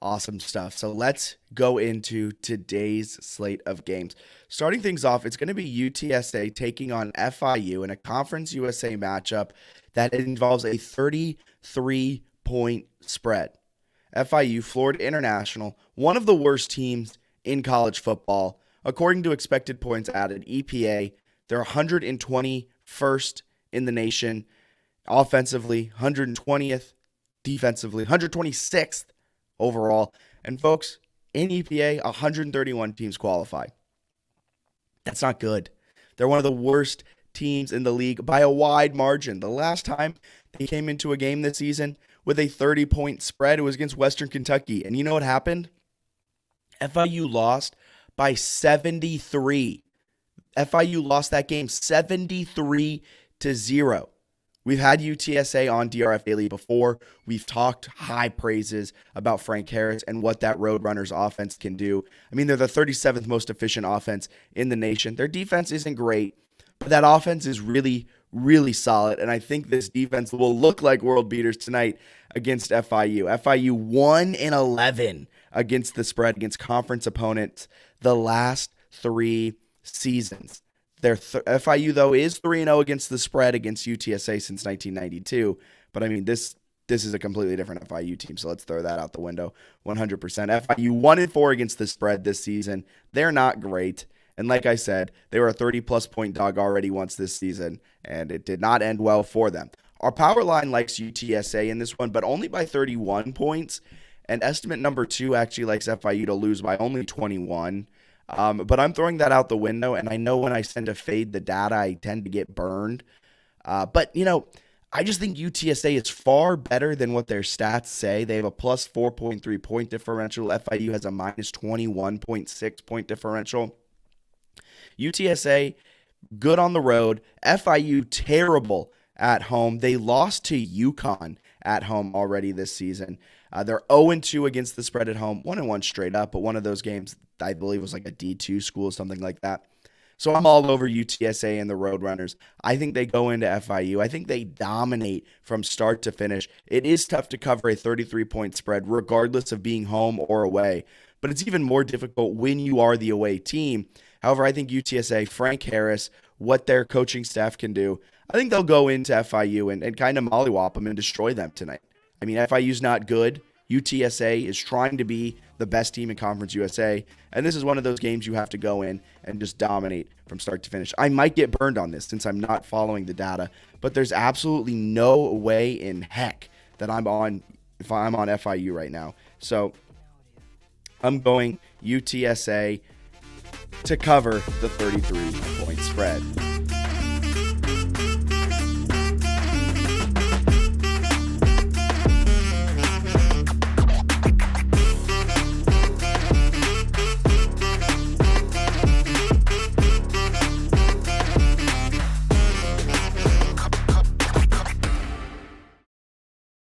Awesome stuff. So let's go into today's slate of games. Starting things off, it's going to be UTSA taking on FIU in a Conference USA matchup that involves a 33-point spread. FIU, Florida International, one of the worst teams in college football. According to expected points added, EPA, they're 121st in the nation offensively, 120th defensively, 126th overall. And folks, in EPA, 131 teams qualify. That's not good. They're one of the worst teams in the league by a wide margin. The last time they came into a game this season with a 30-point spread, it was against Western Kentucky. And you know what happened? FIU lost by 73. FIU lost that game 73-0. We've had UTSA on DRF Daily before. We've talked high praises about Frank Harris and what that Roadrunners offense can do. I mean, they're the 37th most efficient offense in the nation. Their defense isn't great, but that offense is really, really solid. And I think this defense will look like world beaters tonight against FIU. FIU 1-11 against the spread against conference opponents the last 3 seasons. FIU, though, is 3-0 against the spread against UTSA since 1992. But, I mean, this is a completely different FIU team, so let's throw that out the window 100%. FIU 1-4 against the spread this season. They're not great. And like I said, they were a 30-plus point dog already once this season, and it did not end well for them. Our power line likes UTSA in this one, but only by 31 points. And estimate number 2 actually likes FIU to lose by only 21. But I'm throwing that out the window, and I know when I send a fade the data, I tend to get burned. But, I just think UTSA is far better than what their stats say. They have a plus 4.3 point differential. FIU has a minus 21.6 point differential. UTSA, good on the road. FIU, terrible at home. They lost to UConn at home already this season. They're 0-2 against the spread at home, 1-1 straight up, but one of those games, I believe, was like a D2 school, something like that. So I'm all over UTSA and the Roadrunners. I think they go into FIU. I think they dominate from start to finish. It is tough to cover a 33-point spread, regardless of being home or away, but it's even more difficult when you are the away team. However, I think UTSA, Frank Harris, what their coaching staff can do, I think they'll go into FIU and kind of mollywop them and destroy them tonight. I mean, FIU's not good. UTSA is trying to be the best team in Conference USA, and this is one of those games you have to go in and just dominate from start to finish. I might get burned on this since I'm not following the data, but there's absolutely no way in heck that I'm on FIU right now. So I'm going UTSA to cover the 33-point spread.